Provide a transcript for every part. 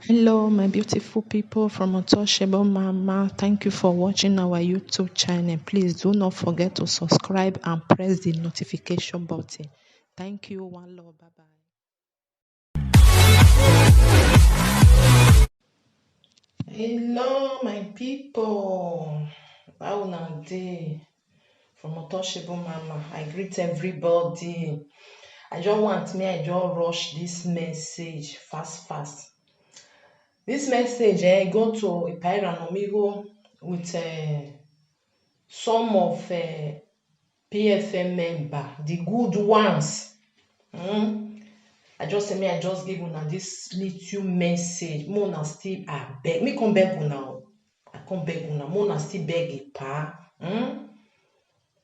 Hello, my beautiful people from Untouchable Mama. Thank you for watching our YouTube channel. Please do not forget to subscribe and press the notification button. Thank you. One love. Bye bye. Hello, my people. How una dey? From Untouchable Mama. I greet everybody. I just rush this message fast. This message go to Ipaira Nomigo with some of PFM member, the good ones. I just give una this little message. Mona still beg. Me come beg una. I come beg una. Mona still beg a pa.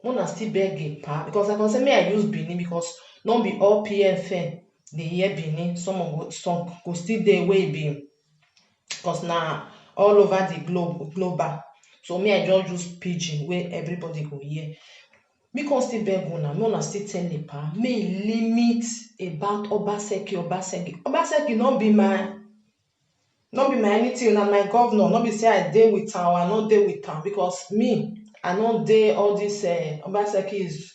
Mona still beg a pa. Because I can say I use Benin because not be all PFM they hear Benin. Some go still there way be. Because now all over the global. So me I just use pidgin where everybody go hear. Me can still beg una, me una still tell the pa, me limit about Obaseki. Obaseki not be my anything, na my governor, not be say I deal with her or I not deal with her, because me, I not deal all this Obaseki is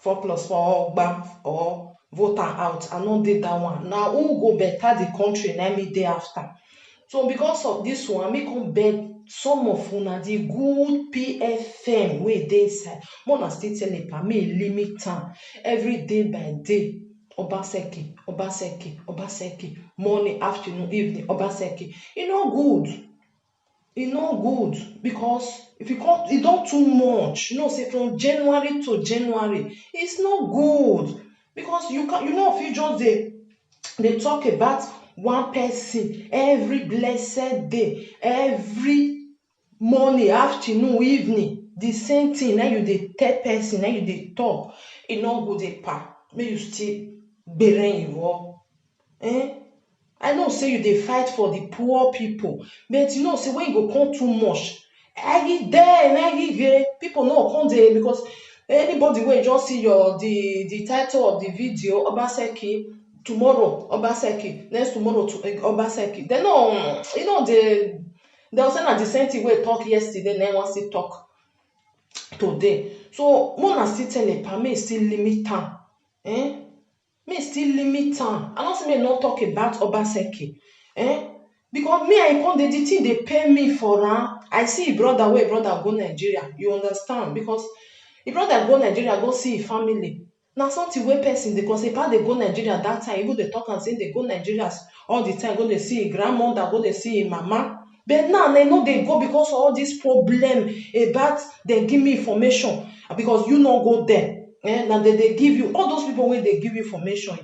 4+4 Ogba or voter out. I not did that one. Now who go better the country na me day after. So because of this one, me come beg some of una the good PFM wey dey side. Mona still tell me limit time every day by day. Obaseki, morning, afternoon, evening, Obaseki. E no good because if you come, e don too much. You know, say from January to January, it's not good because you know if you just they talk about one person every blessed day, every morning, afternoon, evening, the same thing. Now you the third person, now you the talk. It not go the pa. May you still beren you. I know say you they fight for the poor people, but you know say when you go come too much, I get there and I get there. People no come there because anybody will just see the title of the video Obaseki. Tomorrow Obaseki, next tomorrow to Obaseki. They know, they'll say that the same thing we talk yesterday, then once they talk today. So Mona still tell a pa, me still limit time. Me still limit time. I don't say me not talk about Obaseki. Because me, I come the thing they pay me for I see brother go Nigeria. You understand? Because if brother go Nigeria, go see his family. Now something wey person dey cause if they go Nigeria that time, even they talk and say they go Nigeria all the time, go they see grandmother, go they see mama. But now they know they go because of all this problem about they give me information because you not go there. Now they give you all those people when they give you information,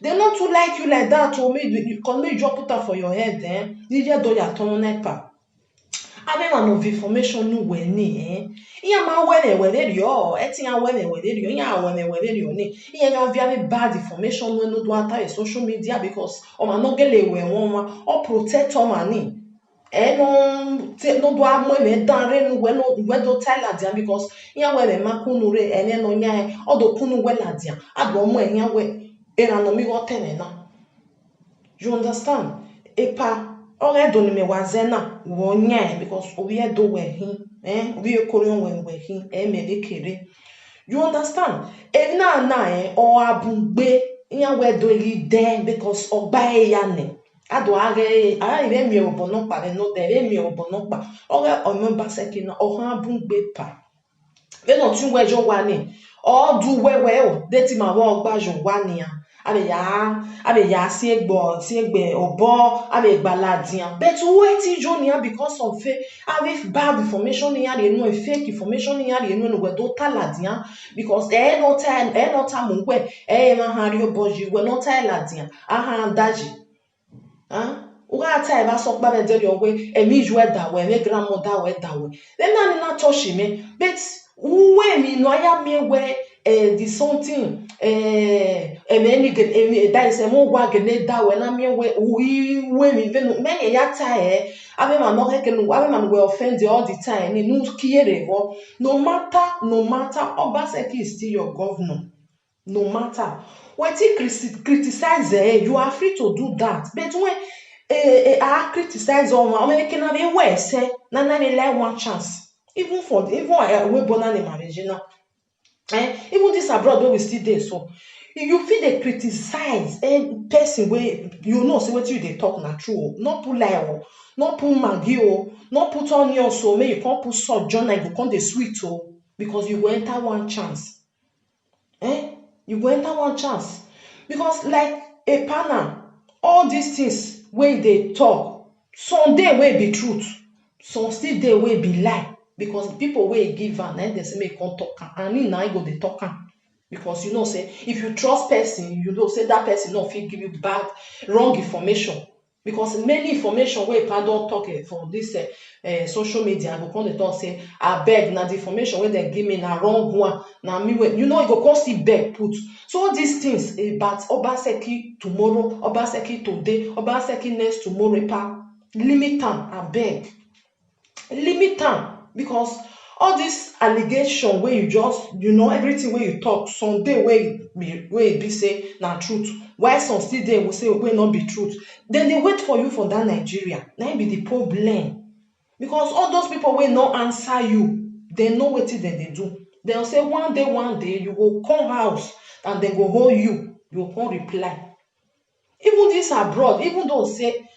they not too like you like that. Or maybe you just put that for your head. You just do your turn pa. Abema no information no weni iya ma wele rio etia wele rio iya wele rio ni iya ga very bad information when no do ata social media because o ma no gele we won o protect o mani no do amo me dan re no we do Thailand because iya wele ma kunu re ene no nya o do kunu we ladia ado mo enya we era no mi go tenena. You understand? Epa already me wazena wonya because we do we we korean we hin me kere. You understand? E na o abugbe yan we do ri den because ogba ya ne ado ire mi obono pa no de mi obono pa ore o me baseki na o han abugbe pa we no tun we jo wa ni o du wewe o de ti ma wo ogba jo wa ni abe ya si egbe obo abe gbaladian but wetin jonia because of have bad information here they know fake information here they know we do taladian because no time we ma hari oboji we no taladian daji uga ta ba so pa be de your way emi ju da we me grandmother we da we then na touch me but we mi no ya me we the something that is a more wagon that when I mean we women many ya tie abema no heke no abema we offend all the time ni no kiere no matter Obaseki is still your governor. No matter what he criticize you are free to do that, but when I criticize on I mean can have a way say na like one chance. Even we born in marriage now. Even this abroad where we still there so you feel they criticize a person where you know say what you they talk na true, not put lie o, not put maggi o, not put onion so make you can't put salt john and you can't the sweet o because you go enter one chance. You go enter one chance because like a partner, all these things where they talk, some day will be truth, some still day will be lie because people will give am na they say make come talk am and him na go dey talk am because you know say if you trust person you know say that person no fit give you bad wrong information because many information wey pa don talk for this social media go come dey talk say abeg na the information wey dem give me na wrong one na me wey you know you go come still beg put so all these things about Obaseki tomorrow, Obaseki today, Obaseki next tomorrow pa limit am abeg limit am because all this allegation wey you just you know everything wey you talk some day wey be say na truth while some still dey will say wey no be truth then dey wait for you for that Nigeria na im be the problem because all those people wey no answer you dem know wetin dem dey do dem say one day you go come house and dem go hold you go come reply even this abroad even though say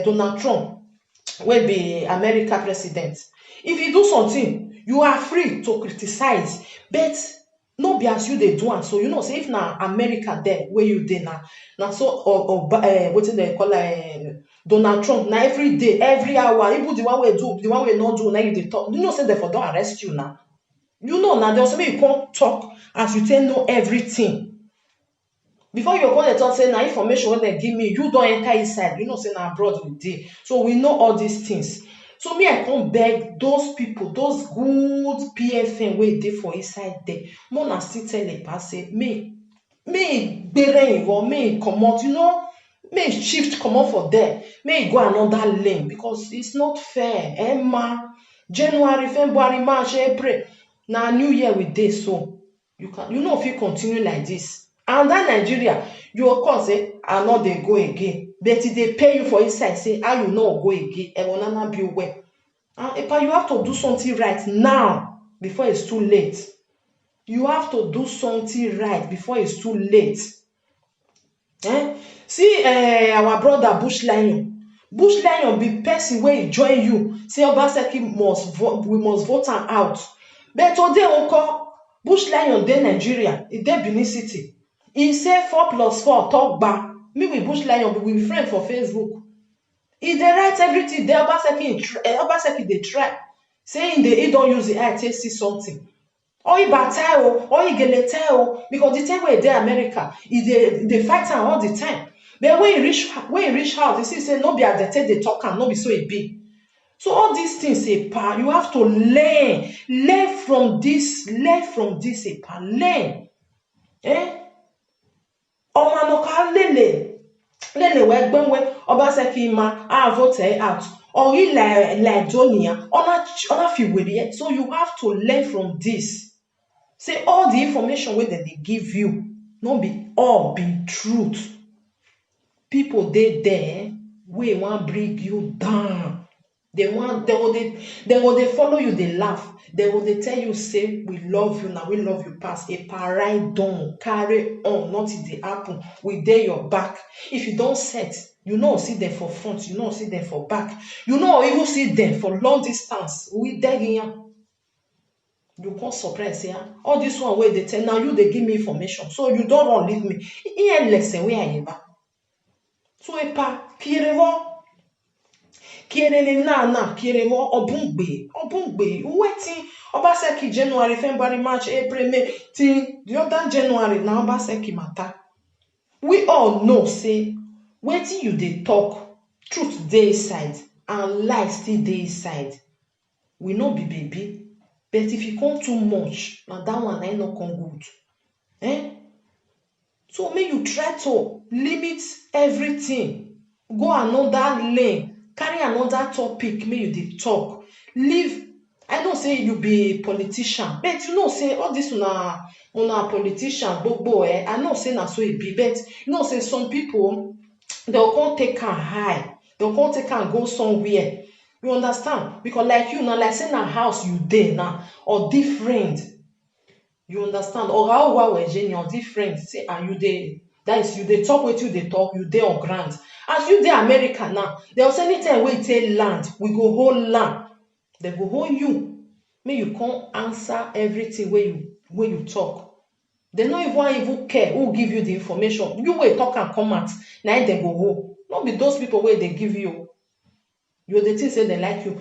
Donald Trump wey be America president if he do something you are free to criticize but no be as you dey do am so you know say if na America there wey you dey na so wetin dem call Donald Trump na every day every hour even the one wey do the one wey no do na you dey talk you know say dem for don arrest you na you know na dem say make you come talk as you take know everything before you come dey talk say na information wey dem give me you don enter inside you know say na abroad we dey so we know all these things so me I come beg those people those good PFM wey dey for inside there more na still tell Ekpa say make gbere involve make comot you know make shift comot for there make go another lane because it's not fair ma January February March April na new year we dey so you no fit continue like this and that Nigeria you of course say I no dey go again but e dey pay you for inside say how you no go again Ebonana build well and Ekpa you have to do something right now before it's too late you have to do something right before it's too late see our brother Bush Lion be person wey join you say Obaseki we must vote am out but today nko Bush Lion dey Nigeria e dey Benin City e say 4+4 talk back me with Bush Lion we be friend for Facebook e dey write everything there Obaseki dey try say he don use the eye take see something or he batai o or he gelete o because the time wey e dey America e dey fight am all the time but when he reach house he see say no be as dem take dey talk am no be so e be so all these things Ekpa you have to learn from this Ekpa learn Omanoka lele wegbenwe Obaseki ma vote out or he like Jonia ona fi were so you have to learn from this say all the information wey dem dey give you no be all be truth people dey there wey wan bring you down dem go dey follow you dey laugh dem go dey tell you say we love you na we love you pass Ekpa write down carry on nothing dey happen we dey your back if you don set you no see them for front you no see them for back you no even see them for long distance we dey here you come surprise say all this one wey dey tell now you dey give me information so you don run leave me here lesson wey I yeba so Ekpa kirele na kirewo obungbe wetin Obaseki January February March April May till the other January na Obaseki matter we all know say wetin you dey talk truth dey inside and lie still dey inside we no be baby but if e come too much na that one na no come good so make you try to limit everything go another lane carry another topic make you dey talk leave I know say you be politician but you know say all this una politician gbogbo I know say na so e be but you know say some people dem come take am high They'll come take and go somewhere. You understand? Because like you now, like say na house you dey now, or different. You understand? Or how well we or different. Say, are you there? That is, you they talk with you, they talk, you there on grant. As you there America now, they'll say anytime we take land, we go hold land. They go hold you. May you can't answer everything where you talk. They no even care who give you the information. You will talk and come out. Now they go hold. Not be those people where they give you. You the thing say they like you.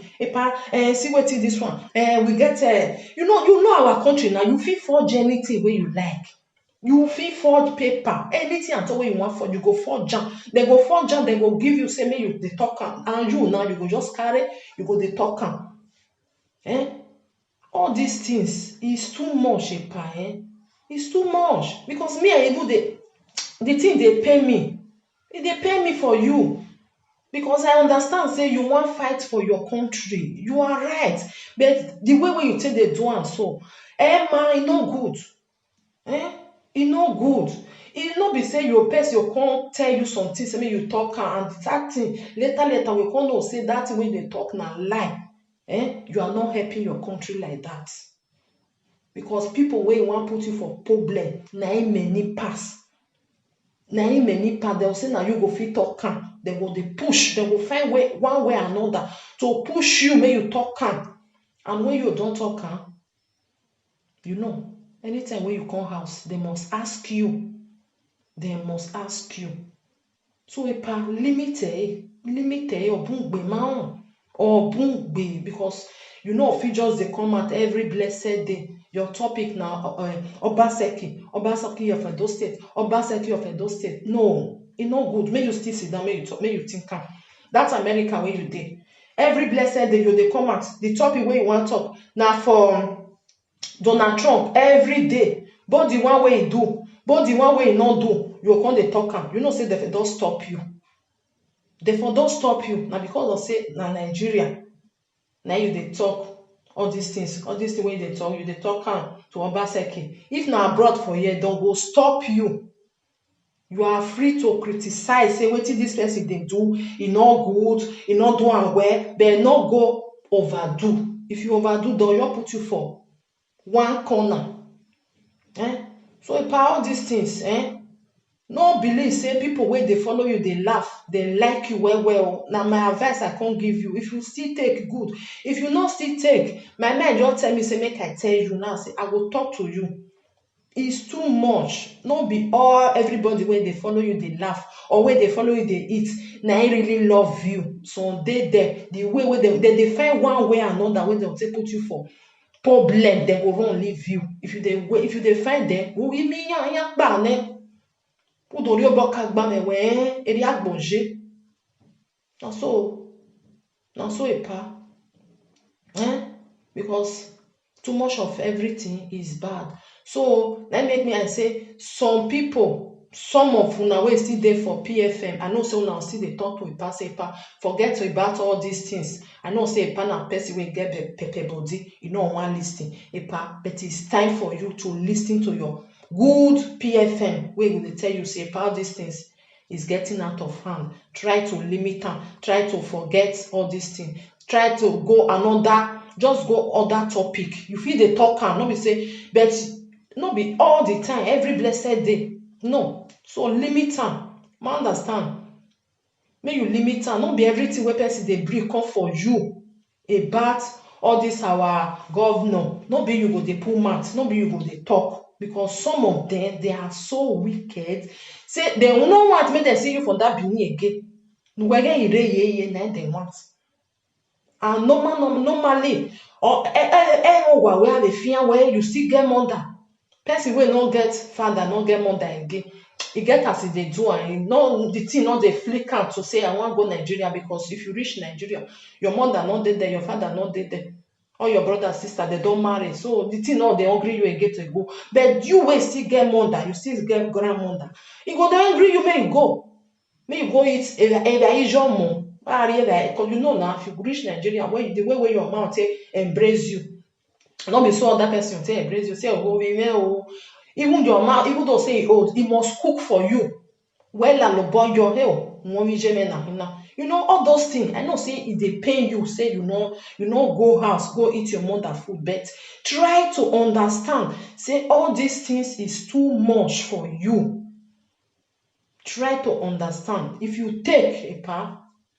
See what is this one? We get you know our country now. You feel forge anything where you like. You feel forge paper, anything at all you want for you go forge jam. They go forge jam. They go give you say me you the talk and you now you go just carry you go the talk all these things is too much, It's too much because me I even the thing they pay me. They pay me for you. Because I understand, say you want fight for your country. You are right. But the way you take the do and so, man, it no good. It no good. It no be say your person you can't tell you something, say me you talk and that thing later we can't know say that way they talk now lie. You are not helping your country like that. Because people wey want put you for problem, na many pass. They'll say now you go fit talk am. They go dey push, they go find one way or another to push you, make you talk am. And when you don't talk am, you know, anytime when you come house, they must ask you. They must ask you. So limite or bungbe because you know if you just they come out every blessed day. Your topic now, Obaseki of Edo State, Obaseki of Edo State. No, it's not good. May you still sit down, may you think. That's America where you did. Every blessed day you they come out. The topic where you want to talk. Now for Donald Trump, every day, both the one way you do, both the one way you not do, you come they talk. You know, say they don't stop you. Therefore, don't stop you. Now because of say now Nigeria, now you they talk. All these things wey they talk, you they talk to Obaseki. If na abroad for here, don't go stop you. You are free to criticize, say wetin this person they do, e not good, e not do am well, but not go overdo. If you overdo, they'll put you for one corner. So about all these things, no believe say people wey they follow you, they laugh, they like you well. Now my advice I can't give you. If you still take, good. If you not still take, my mind just tell me say make I tell you now. Say I will talk to you. It's too much. Not be all everybody where they follow you, they laugh, or where they follow you, they eat. Now I really love you. So they there the way where they find one way or another way they'll take put you for problem. They will run leave you. If you they find them, who give me Udori oboka gbame we eri agbonje. Now so epa. Because too much of everything is bad. So that make me I say some people, some of una wey still there for PFM. I know so now still they talk to Epa, forget about all these things. I know say Epa na person will get pepe body, you know one listing. Epa, but it's time for you to listen to your good PFM where will they tell you say about these things is getting out of hand. Try to limit them, try to forget all these things, try to go another, just go other topic. You feel the talk and not be say, but not be all the time, every blessed day. No. So limit them. I understand. May you limit them. Not be everything where person they bring come for you about all this our governor. Not be you go they pull mouth, not be you go they talk. Because some of them, they are so wicked. Say they will not want me to see you for that being again. They want. And normally, or where we have a fear where you still get mother. Person will not get father, not get mother again. You get as if they do, and no the thing not they flick out to say I want to go Nigeria because if you reach Nigeria, your mother not dead there, your father not dead there. All your brother sister they don't marry, so the thing not they hungry you again to go. But you will still get mother, you still get grandmother. You go they hungry you may go eat a because you know now if you reach Nigeria, the way your mouth embrace you, not be so other person say embrace you, say oh even your mouth, even though say oh he must cook for you. Well and boy your hell You know, all those things. I know say if they pain you, say you know go house, go eat your mother food, but try to understand. Say all these things is too much for you. Try to understand. If you take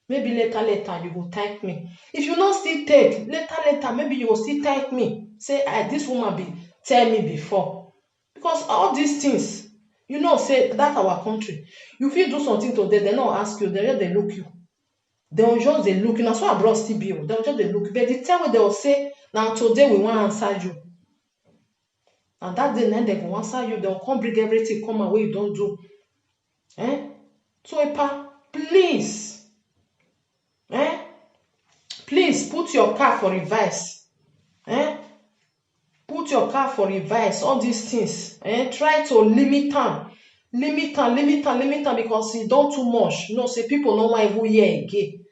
maybe later you will thank me. If you not still take, later maybe you will still thank me. Say this woman be tell me before. Because all these things, you know, say that our country, you feel do something today, they not ask you, they look you. They will just they look you. That's why abroad still be. They will just they look. But the time when they will say, now today we want to answer you. And that day then they will answer you, they will come bring everything, come away, you don't do. So please, please put your car for reverse. Put your car for reverse. All these things. Try to limit them. Limit them because it don't too much. You know, say people don't want even hear again.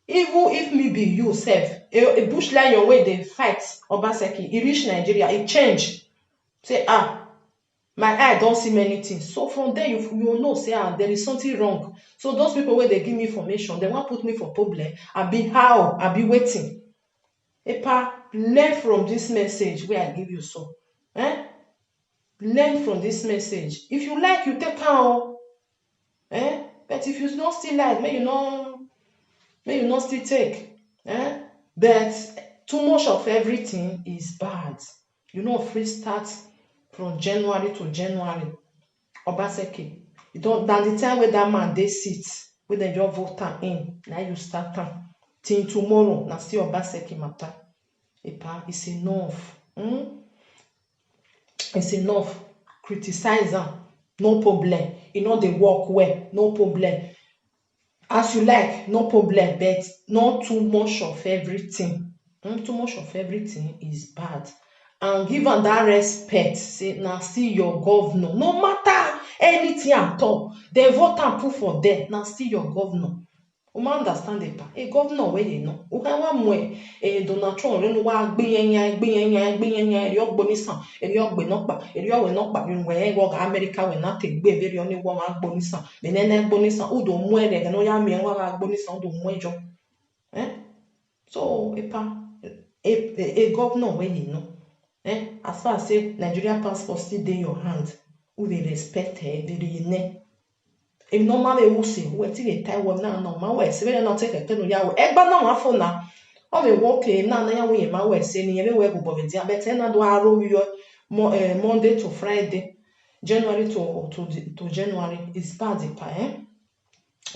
Even if me be you self, a bush lion way they fight Obaseki, he reach Nigeria, it change. Say my eye don't see many things. So from there you know say there is something wrong. So those people where they give me information, they want put me for problem. I be waiting. Learn from this message where I give you so. Learn from this message. If you like, you take out. But if you not still like, may you not still take. But too much of everything is bad. You know, free start from January to January. Obaseki. You don't than the time where that man they sit, where they just vote in. Now you start time. Till tomorrow, now still Obaseki matter. It's enough. It's enough. Criticize them. No problem. You know they work well. No problem. As you like, no problem. But not too much of everything. Too much of everything is bad. And give them that respect. Say now see your governor. No matter anything at all. They vote and put for them. Now see your governor. Understand it. A governor where you know. Donald Trump no wa gbiyenya eri ogbonisan eri ogbenokpa eri owenokpa we go America we na take gbe very only one agbonisan benene agbonisan udo mu ere no ya mi wa agbonisan udo mu ejo. So a governor where you know. As far as say Nigerian passport still in your hand, who they respect they if normally we say we take a time now my way say not take a ten ya we egba na wa fo na o me work na ya we ma we say ni we go bobe dia but na do aro yo Monday to Friday January to January is bad I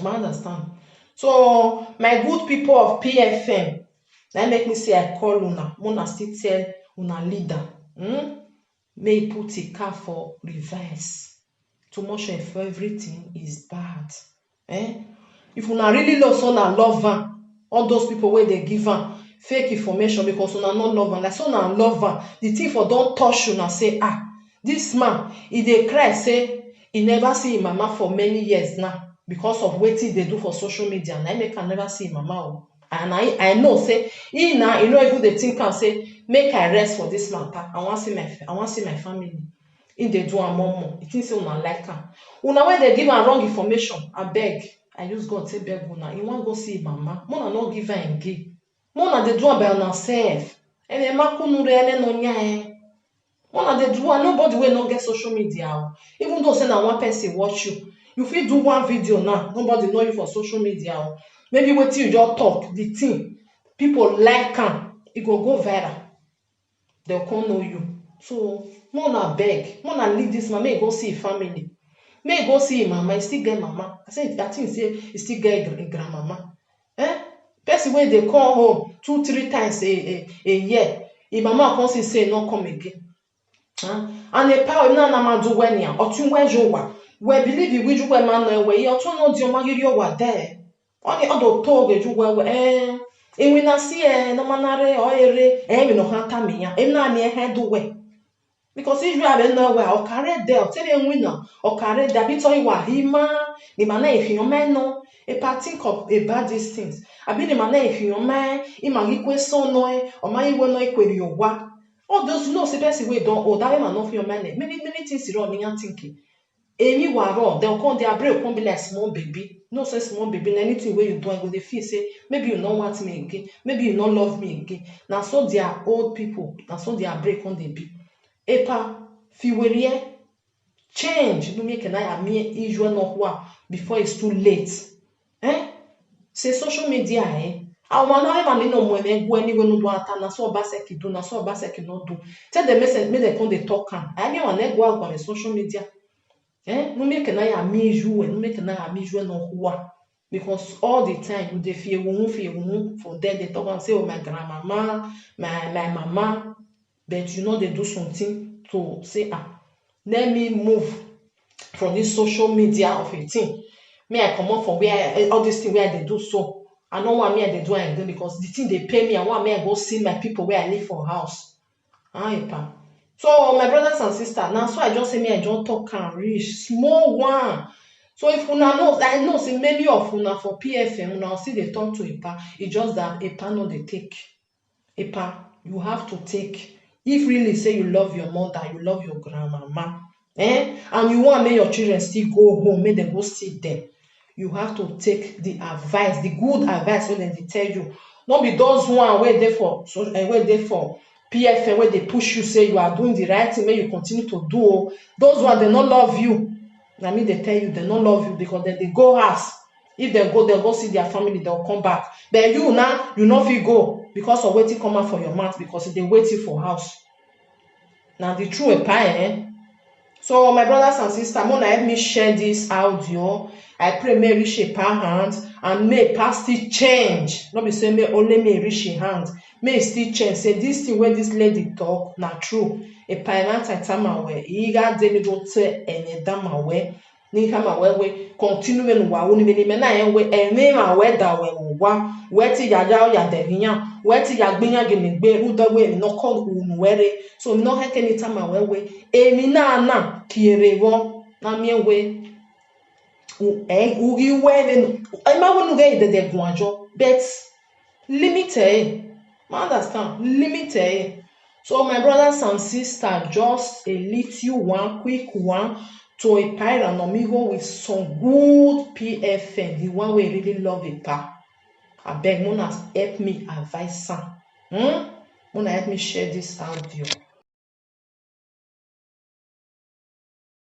understand. So my good people of PFM, that make me say I call una still tell una leader may put a car for reverse. Too much of everything is bad. If una really love una love her, all those people where they give her fake information because una not love her, like so una love her, the thief for don't touch you and say this man he dey cry say he never see him mama for many years now because of wetin they do for social media and I make her never see him mama and I know say he now you know even they think and say make I rest for this matter. I want see my family. If they do a more, it means una like her. Una when they give her wrong information, I beg. I use God say beg una. You want go see mama? Mona not give her engage. Mona they do by herself. And the makunu re no nya. Mona they do nobody will not get social media. Even though say na one person watch you, you feel do one video now. Nobody know you for social media. Maybe wait till you just talk the thing. People like am. It go viral. They'll come know you. So Mona beg, Mona leave this man, may go see his family. May go see his mama, he still get mama. I think say he still get a grandmama. Person when they come home 2-3 times a year, his mama come say no come again. And the power na ma do when ya, or tun when you wa. We believe you will man no way, you turn on your magiri wa there. Only other talk you we we na see no manare or we no hanta me ya. Na ne head we. Because if you have nowhere, or carry there, tell you winner, or carry there, be told you what hima, the man if you man no, think of about these things. I be the man if you man, imagine so no, or my will no equal your work. All those know, say best way don't, or that man of your man, many things you don't mean thinking. Amy waro, they'll come, their brain will be like small baby. No say small baby, anything where you do, I go they feel say, maybe you don't want me again, maybe you don't love me again. Now so they are old people, now so their brain on they be. Epa, fiwerie, change. No make an eye me usual no wa before it's too late. Eh? Say social media, eh? I want to know when they go anywhere no do ata na so obaseki do na so obaseki no do. Tell them message make they come they talk am. I mean when they go out on social media. Eh? No make an eye me usual, no make an eye me usual no wa. Because all the time you dey fear for there they talk and say, oh my grandmama, my mama, but you know they do something to say let me move from this social media of a thing. Me I come up from where all this thing where they do so. I know what me I they do again because the thing they pay me, I want me I go see my people where I live for house. So my brothers and sisters, now so I just say me I don't talk and reach small one. So if una know, I know say many of una for PFM, una see they talk to EPA. It's just that EPA no they take. EPA, you have to take. If really say you love your mother, you love your grandmama, and you want make your children still go home, make them go sit there, you have to take the advice, the good advice when they tell you. Not be those one where they for PFM where they push you say you are doing the right thing, may you continue to do. Those one they not love you. I mean they tell you they don't love you because then they go house. If they go, they'll go see their family, they'll come back. But you now, you know if you go because of waiting come out for your mouth because they waiting for house. Now the true pie, So my brothers and sisters, wanna help me share this audio. I pray may reach a hand and may past still change. Not be saying may only may reach a hand. May still change. Say this thing where this lady talk, not true. A parent I tell my way. Iga demi don't say any damn away. Ni kama wewe continue no wa woni me na yen we eme ma we da we wa we ti ya ya devian we ti ya gbiyan gele gbe ru do we no call unu were so no he keni tama wewe emi na kiere wo na mi we ugi we no I ma wonu ge de guanjo but limited understand limited. So my brothers and sisters, just a little one quick one to a pirate nomigo with some good PFN, the one we really love it. I beg Mona help me advise some. Mona help me share this audio.